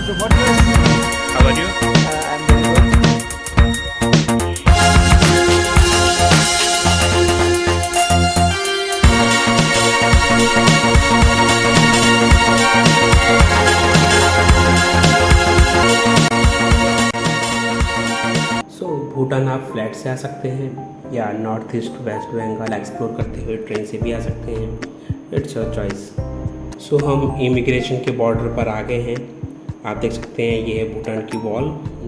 Good morning. How are you? I'm very good. Bhutan आप flight से आ सकते हैं या north east West Bengal explore करते हुए ट्रेन से भी आ सकते हैं। It's your choice. हम इमिग्रेशन के बॉर्डर पर आ गए हैं। आप देख सकते हैं ये है भूटान की वॉल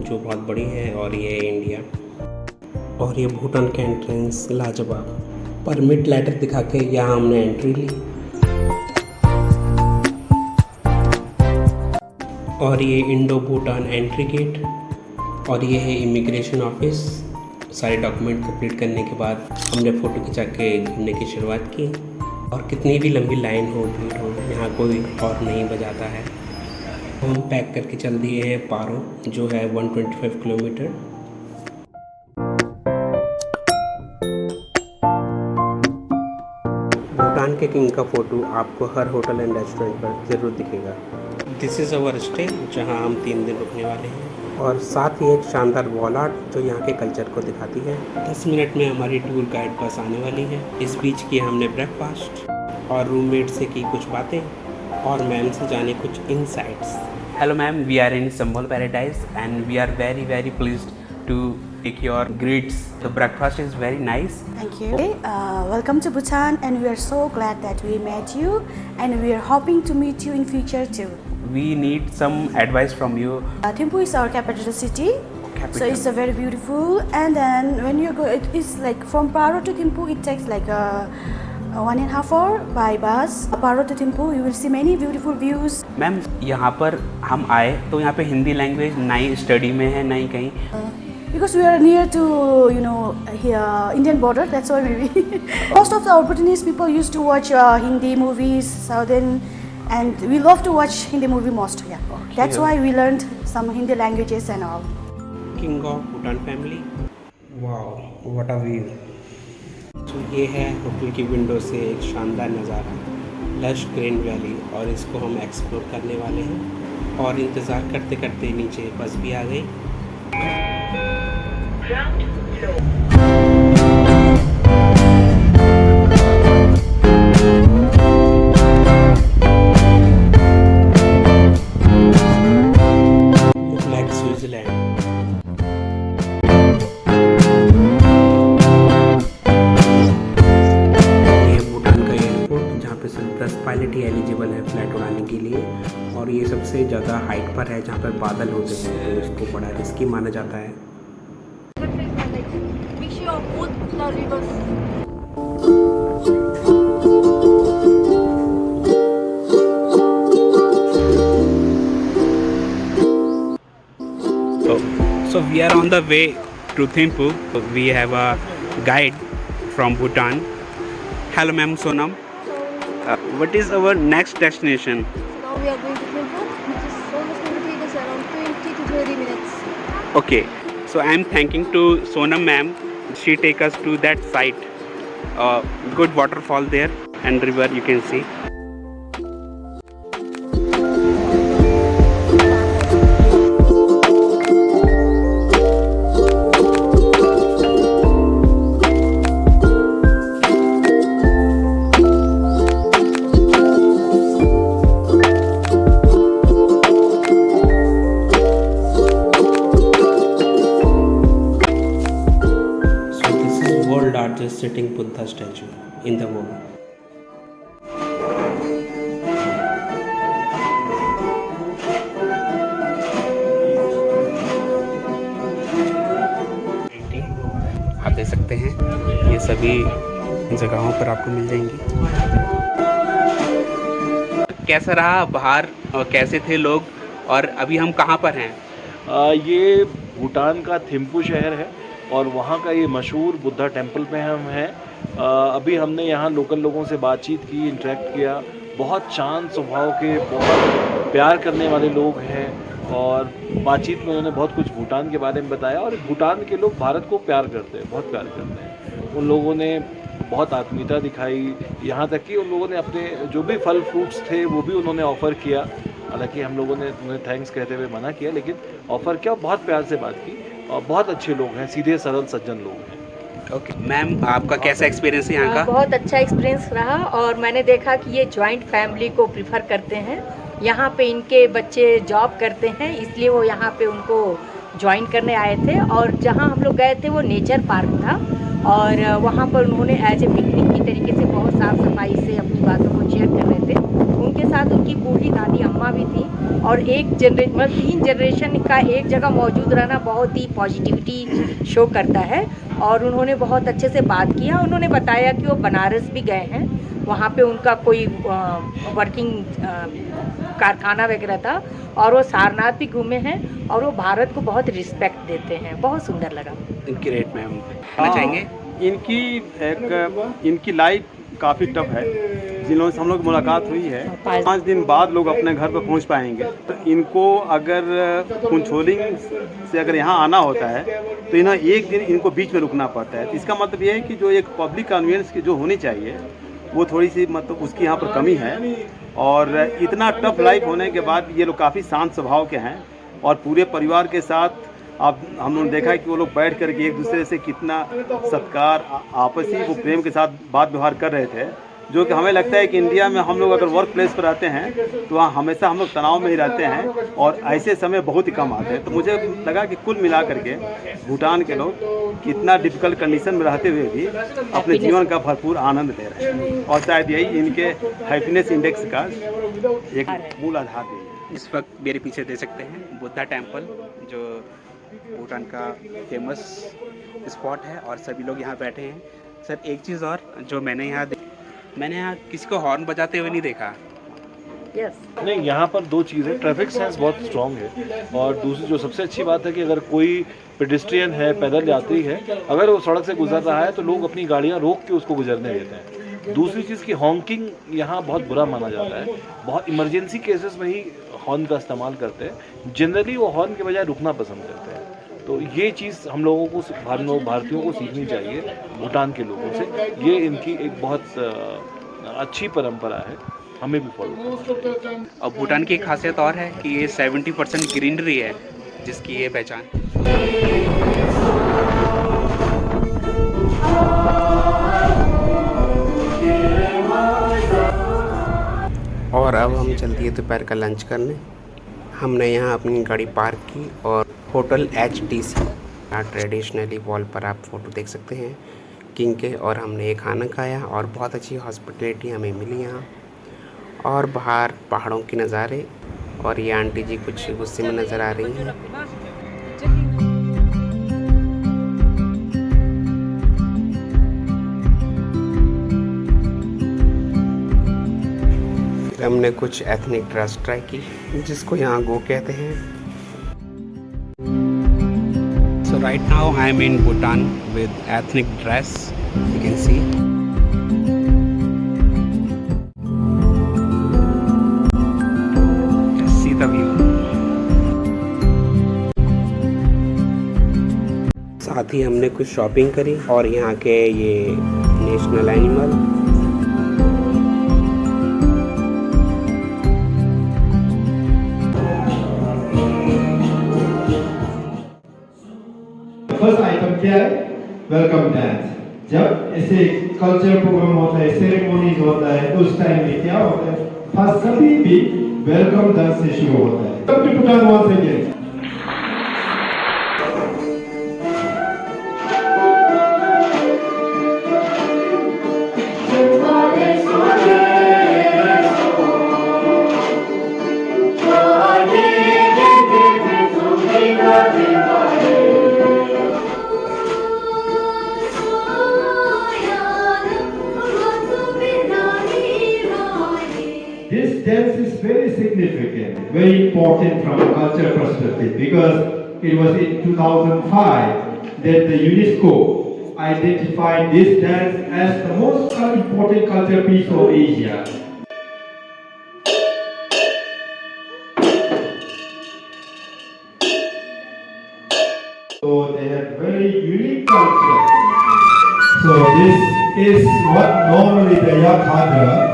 जो बहुत बड़ी है, और ये है इंडिया। और ये भूटान का एंट्रेंस लाजवाब। परमिट लेटर दिखा के यहाँ हमने एंट्री ली। और ये इंडो भूटान एंट्री गेट, और ये है इमिग्रेशन ऑफिस। सारे डॉक्यूमेंट कंप्लीट करने के बाद हमने फ़ोटो खिंचा के घूमने की शुरुआत की। और कितनी भी लंबी लाइन हो, भीड़ हो, यहाँ कोई और नहीं बजाता है। हम पैक करके चल दिए हैं पारो, जो है 125 किलोमीटर। भूटान के किंग का फ़ोटो आपको हर होटल एंड रेस्टोरेंट पर ज़रूर दिखेगा। दिस इज़ अवर स्टे, जहाँ हम 3 दिन रुकने वाले हैं। और साथ ही एक शानदार वॉल आर्ट जो यहाँ के कल्चर को दिखाती है। 10 मिनट में हमारी टूर गाइड बस आने वाली है। इस बीच किया हमने ब्रेकफास्ट और रूममेट से की कुछ बातें और मैम से जाने कुछ insights. Hello ma'am, we are in Sambal paradise and we are very very pleased to take your greets. The breakfast is very nice. Thank you. Welcome to Bhutan, and we are so glad that we met you, and we are hoping to meet you in future too. We need some advice from you. Thimphu is our capital city. Capital. So it's a very beautiful, and then when you go, it is like from Paro to Thimphu, it takes like a 1.5 hour by bus. Paro to Thimphu, you will see many beautiful views. Ma'am, यहाँ पर हम आए तो यहाँ पे Hindi language ना ही study में है, ना ही कहीं। Because we are near to, here Indian border, that's why maybe. Most of our Bhutanese people used to watch Hindi movies, Southern, and we love to watch Hindi movie most. Yeah, Okay. That's why we learned some Hindi languages and all. King of Bhutan family. Wow, what a view. तो ये है hotel की window से एक शानदार नज़ारा, lush green valley, और इसको हम एक्सप्लोर करने वाले हैं। और इंतज़ार करते करते नीचे बस भी आ गई। Like Switzerland. ये भूटान का एयरपोर्ट, जहाँ पे सिर्फ 10 पायलट ही एलिजिबल है फ्लाइट उड़ाने के लिए। और ये सबसे ज़्यादा हाइट पर है, जहाँ पर बादल होते हैं, तो इसको बड़ा रिस्की माना जाता है। So we are on the way to Thimphu. We have a guide from Bhutan. Hello ma'am, Sonam. What is our next destination? Now we are going to Thimphu, which is almost going to take us around 20 to 30 minutes. Okay, so I am thanking to Sonam ma'am. She take us to that site. Good waterfall there and river you can see. Largest sitting Buddha statue in the world. आप देख सकते हैं ये सभी जगहों पर आपको मिल जाएंगी। कैसा रहा बाहर और कैसे थे लोग, और अभी हम कहाँ पर हैं? ये भूटान का थिम्पू शहर है और वहाँ का ये मशहूर बुद्धा टेम्पल पे हम हैं। अभी हमने यहाँ लोकल लोगों से बातचीत की, इंटरेक्ट किया। बहुत शांत स्वभाव के, बहुत प्यार करने वाले लोग हैं, और बातचीत में उन्होंने बहुत कुछ भूटान के बारे में बताया। और भूटान के लोग भारत को प्यार करते हैं, बहुत प्यार करते हैं। उन लोगों ने बहुत आत्मीयता दिखाई, यहाँ तक कि उन लोगों ने अपने जो भी फल फ्रूट्स थे वो भी उन्होंने ऑफ़र किया। हालांकि हम लोगों ने उन्हें थैंक्स कहते हुए मना किया, लेकिन ऑफ़र किया, बहुत प्यार से बात की और बहुत अच्छे लोग हैं, सीधे सरल सज्जन लोग हैं। ओके मैम, आपका कैसा एक्सपीरियंस है यहाँ का? बहुत अच्छा एक्सपीरियंस रहा और मैंने देखा कि ये जॉइंट फैमिली को प्रिफर करते हैं। यहाँ पे इनके बच्चे जॉब करते हैं, इसलिए वो यहाँ पे उनको ज्वाइन करने आए थे। और जहाँ हम लोग गए थे वो नेचर पार्क था और वहाँ पर उन्होंने एज ए पिकनिक की तरीके से बहुत साफ़ सफाई से अपनी बातों को शेयर कर रहे थे। उनके साथ उनकी बूढ़ी दादी अम्मा भी थी और एक मतलब 3 जनरेशन का एक जगह मौजूद रहना बहुत ही पॉजिटिविटी शो करता है। और उन्होंने बहुत अच्छे से बात किया। उन्होंने बताया कि वो बनारस भी गए हैं, वहाँ पे उनका कोई वर्किंग कारखाना वगैरह था और वो सारनाथ भी घूमे हैं और वो भारत को बहुत रिस्पेक्ट देते हैं। बहुत सुंदर लगा। इनकी रेट मैम कहना चाहेंगे? इनकी लाइफ काफ़ी टफ है। जिन लोगों से हम लोग मुलाकात हुई है, 5 दिन बाद लोग अपने घर पर पहुंच पाएंगे। तो इनको अगर कुंछोलिंग से अगर यहाँ आना होता है तो इन्हें एक दिन इनको बीच में रुकना पड़ता है। इसका मतलब ये है कि जो एक पब्लिक कन्वीनियंस की जो होनी चाहिए वो थोड़ी सी मतलब उसकी यहाँ पर कमी है। और इतना टफ लाइफ होने के बाद ये लोग काफ़ी शांत स्वभाव के हैं और पूरे परिवार के साथ अब हम लोगों ने देखा है कि वो लोग बैठ कर के एक दूसरे से कितना सत्कार, आपसी वो प्रेम के साथ बात व्यवहार कर रहे थे, जो कि हमें लगता है कि इंडिया में हम लोग अगर वर्क प्लेस पर रहते हैं तो वहाँ हमेशा हम लोग तनाव में ही रहते हैं और ऐसे समय बहुत ही कम आते हैं। तो मुझे लगा कि कुल मिला करके भूटान के लोग कितना डिफ़िकल्ट कंडीशन में रहते हुए भी अपने जीवन का भरपूर आनंद ले रहे हैं और शायद यही इनके हैप्पीनेस इंडेक्स का एक मूल आधार भी है। इस वक्त मेरे पीछे दे सकते हैं बुद्धा टेम्पल, जो भूटान का फेमस स्पॉट है और सभी लोग यहाँ बैठे हैं। सर एक चीज़ और जो मैंने यहाँ किसी को हॉर्न बजाते हुए नहीं देखा। नहीं, यहाँ पर 2 चीज़ें, ट्रैफिक सेंस बहुत स्ट्रॉन्ग है और दूसरी जो सबसे अच्छी बात है कि अगर कोई पेडिस्ट्रियन है, पैदल यात्री है, अगर वो सड़क से गुजर रहा है तो लोग अपनी गाड़ियाँ रोक के उसको गुजरने देते हैं। दूसरी चीज़ की हॉन्किंग यहाँ बहुत बुरा माना जाता है, बहुत इमरजेंसी केसेस में ही हॉर्न का इस्तेमाल करते हैं। जनरली वो हॉर्न के बजाय रुकना पसंद करते हैं। तो ये चीज़ हम लोगों को, भारतीयों को सीखनी चाहिए भूटान के लोगों से। ये इनकी एक बहुत अच्छी परंपरा है, हमें भी फॉलो करना चाहिए। और भूटान की एक खासियत और है कि ये 70% ग्रीनरी है, जिसकी ये पहचान। और अब हम चल दिए दोपहर का लंच करने। हमने यहाँ अपनी गाड़ी पार्क की और होटल HTC, यहाँ ट्रेडिशनली वॉल पर आप फ़ोटो देख सकते हैं किंग के, और हमने ये खाना खाया और बहुत अच्छी हॉस्पिटलिटी हमें मिली यहाँ। और बाहर पहाड़ों के नज़ारे, और ये आंटी जी कुछ गुस्से में नज़र आ रही हैं। फिर हमने कुछ एथनिक ड्रेस ट्राई की, जिसको यहाँ गो कहते हैं। So right now I am in Bhutan with ethnic dress, you can see. Just see the view. साथ ही हमने कुछ शॉपिंग करी और यहाँ के ये नेशनल एनिमल, फर्स्ट आइटम क्या है? Welcome dance. जब ऐसे कल्चर प्रोग्राम होता है, सेरेमोनीज होता है, उस टाइम में क्या होता है? फर्स्ट कभी भी वेलकम डांस से शुरू होता है। Come to Bhutan once again. This dance is very significant, very important from a cultural perspective, because it was in 2005 that the UNESCO identified this dance as the most important cultural piece of Asia. So they have very unique culture. So this is what normally the Yakadra.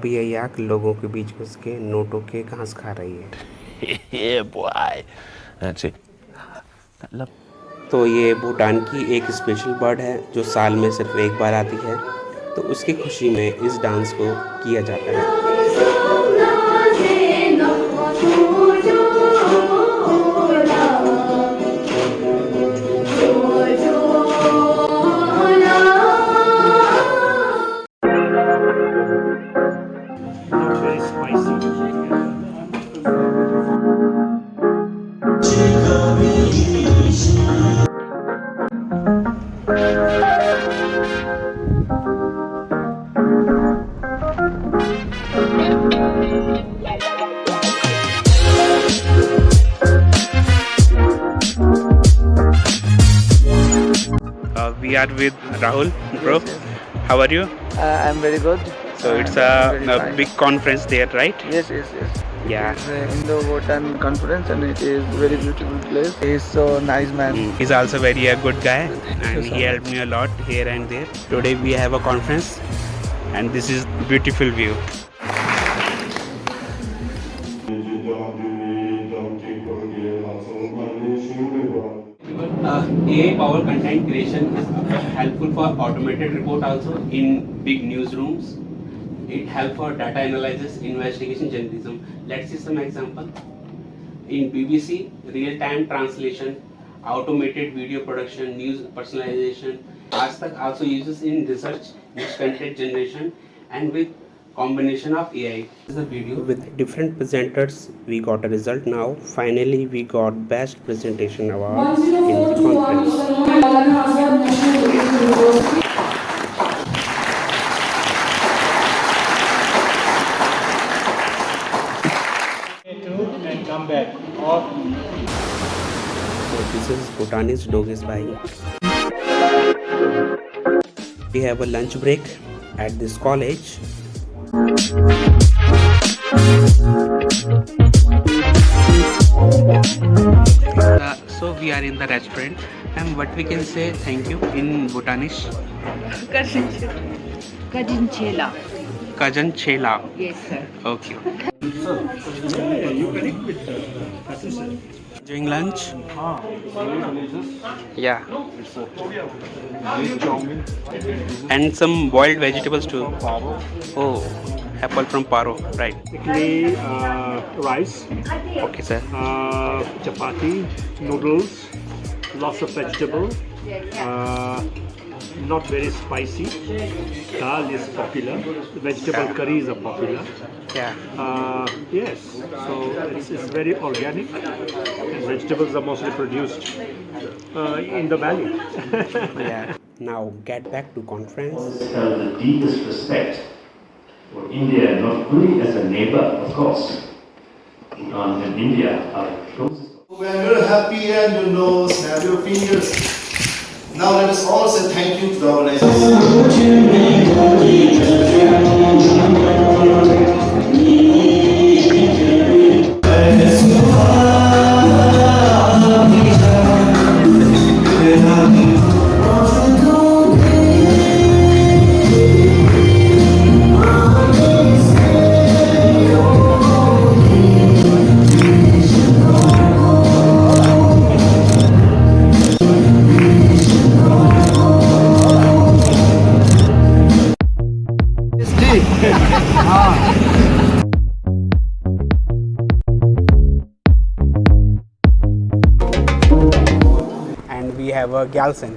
अभी यही आग लोगों के बीच घुस के नोटों के घास खा रही है। Yeah, boy. That's it. तो ये भूटान की एक स्पेशल बर्ड है जो साल में सिर्फ एक बार आती है, तो उसकी खुशी में इस डांस को किया जाता है। We are with Rahul, bro. How are you? I'm very good. So it's very a fine. big conference there, right? Yes. Yeah. It's the Indo-Bhutan conference and it is very beautiful place. He's so nice man. He's also very a good guy and so he helped me a lot here and there. Today we have a conference and this is beautiful view. AI power content creation is helpful for automated report also in big newsrooms. It helps for data analysis, investigation, journalism. Let's see some example. In BBC, real-time translation, automated video production, news personalization. Aaj Tak also uses in research, news content generation, and with combination of AI. This is a video. With different presenters, we got a result now. Finally, we got best presentation award in the conference. And come back. Or So this is Bhutanese Dogis Bhai. We have a lunch break at this college. So we are in the restaurant and what we can say thank you in Bhutanese. Kajinchela. Kajan Chela. Yes, sir. Okay. Doing lunch? Yeah. And some boiled vegetables too. Oh, apple from Paro, right? Basically, rice, Okay, sir. chapati, noodles, lots of vegetable, not very spicy. Dal is popular. Vegetable curries are popular. Yeah. Yes, so it's very organic. And vegetables are mostly produced in the valley. Yeah. Now get back to conference. Have the deepest respect for India, not only as a neighbor, of course. Bhutan and India are closest. When you're happy and you know, snap your fingers. Now let us all say thank you to the And we have a Gyalsen.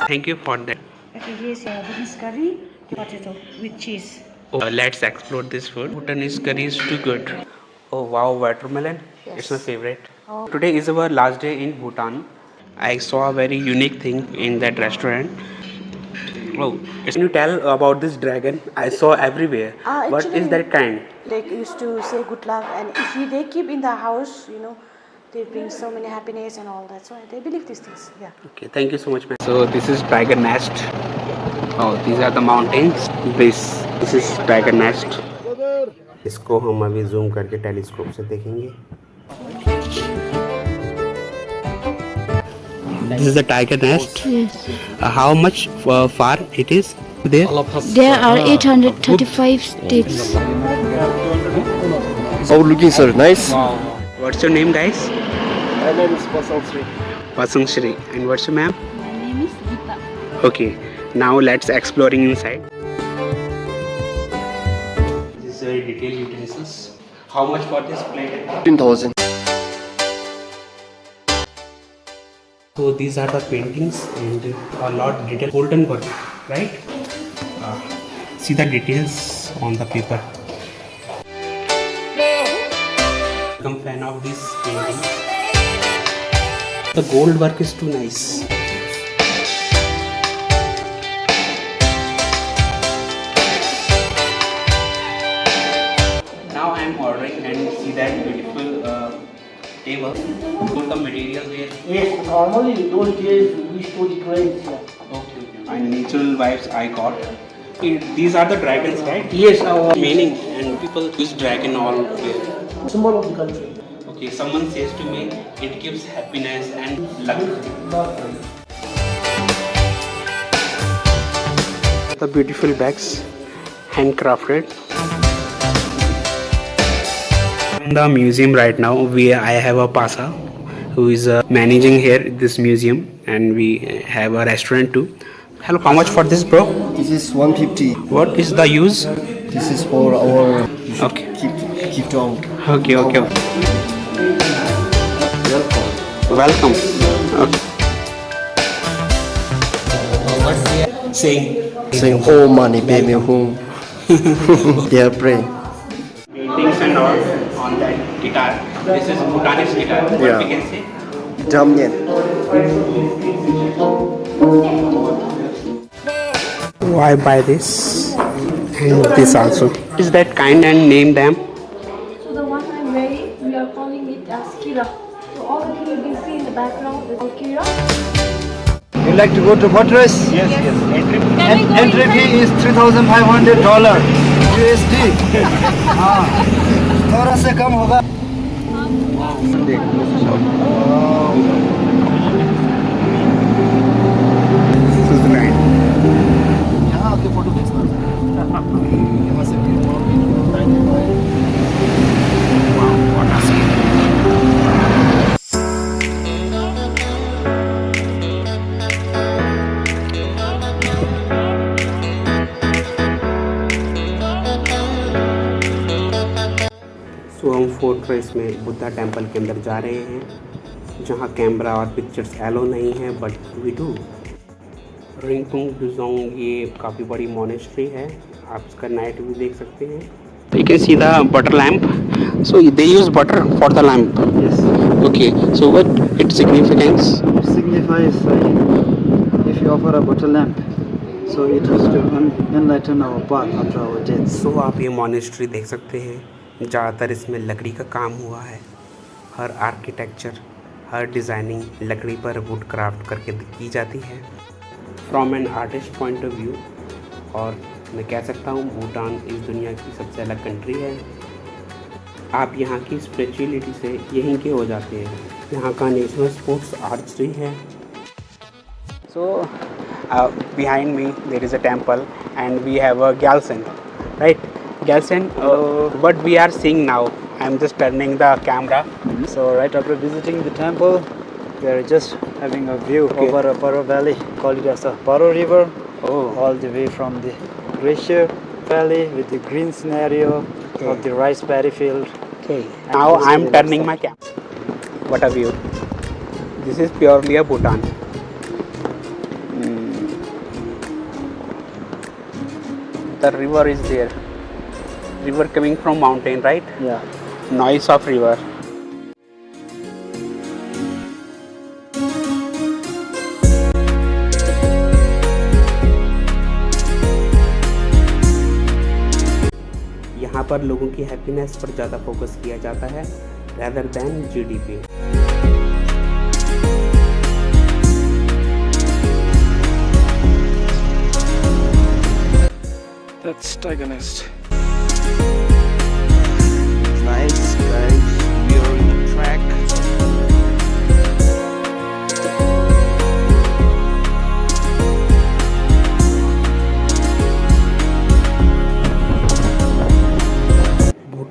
Thank you for that. Okay, here's Bhutanese curry, potato with cheese. Let's explore this food. Bhutanese curry is too good. Oh wow, watermelon. Yes. It's my favorite. Oh. Today is our last day in Bhutan. I saw a very unique thing in that restaurant. Oh, can you tell about this dragon? I saw everywhere. What is that kind? They used to say good luck, and if they keep in the house, they bring so many happiness and all that. So they believe these things. Yeah. Okay, thank you so much, man. So this is tiger nest. Oh, these are the mountains. This is tiger nest. इसको हम अभी zoom करके telescope से देखेंगे. This is the tiger nest. Yes. How much far it is there? There are 835 sticks. Oh, looking sir, nice. What's your name, guys? My name is Pasang Sri. Pasang Shri. And what's your ma'am? My name is Gita. Okay. Now let's exploring inside. This is very detailed utensils. How much for this plate? 15,000. So these are the paintings and a lot detailed golden work, right? See the details on the paper. I'm fan of this painting. The gold work is too nice. Now I am ordering and see that beautiful table. Put the material there. Yes, normally we don't use, we store the crates here. Okay. And natural vibes I got. These are the dragons, right? Yes, our Meaning, and people use dragon all where. symbol of the country. Okay, someone says to me, it gives happiness and luck. The beautiful bags, handcrafted. In the museum right now, I have a Pasa who is managing here this museum, and we have a restaurant too. Hello, how much for this, bro? This is 150. What is the use? This is for our Okay. keep down. Okay. Welcome. Okay. Saying, oh money, pay me home. They are praying. Paintings and all on that guitar. This is Bhutanese guitar. What Yeah. we can say? Jamnyen. Why buy this and this also? Is that kind and name them? So the one I'm wearing, we are calling it as Kira. So all the things you see in the background is all Kira. You like to go to boat race? Yes. Entry fee is $3,500 USD. हाँ, थोड़ा से कम होगा. यहाँ आपके photo खींचना है. यहाँ से भी सो हम फोर्ट्रेस में बुद्धा टेम्पल के अंदर जा रहे हैं, जहाँ कैमरा और पिक्चर्स एलो नहीं है, बट वी डू. रिंगपुंग डुजोंग ये काफ़ी बड़ी मोनेस्ट्री है. आप इसका नाइट व्यू देख सकते हैं. You can see the butter lamp. So they use butter for the lamp. Yes. Okay. So what its significance? It signifies if you offer a butter lamp, so it is to enlighten our path after our death. So आप ये monastery देख सकते हैं. ज़्यादातर इसमें लकड़ी का काम हुआ है. हर आर्किटेक्चर, हर डिज़ाइनिंग लकड़ी पर वुड क्राफ्ट करके की जाती है. From an artist point of view, और मैं कह सकता हूँ भूटान इस दुनिया की सबसे अलग कंट्री है. आप यहाँ की स्पिरिचुअलिटी से यहीं के हो जाते हैं. यहाँ का नेशनल स्पोर्ट्स आर्चरी है. सो behind me there is a temple and we have a Gyaltsen, right? Gyaltsen, what we are seeing now, I am just turning the camera. So right after visiting the temple, we are just having a view over a Paro Valley, called it as a Paro River, all the way from the Glacier Valley with the green scenario of the rice paddy field. Okay. Now I am turning my camera. What a view! This is purely a Bhutan. The river is there. River coming from mountain, right? Yeah. Noise of river. यहाँ पर लोगों की happiness पर ज़्यादा focus किया जाता है rather than GDP. That's Tiger Nest. Nice guys, we are in the track.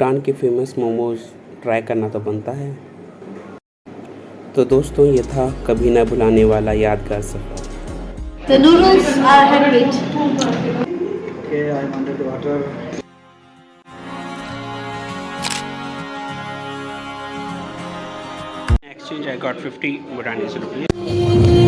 Bhutan के फेमस मोमोज ट्राई करना तो बनता है। तो दोस्तों ये था कभी ना भुलाने वाला यादगार सफ़र। The noodles are handmade. Okay, I'm under the water. Exchange I got 50 Bhutanese rupees.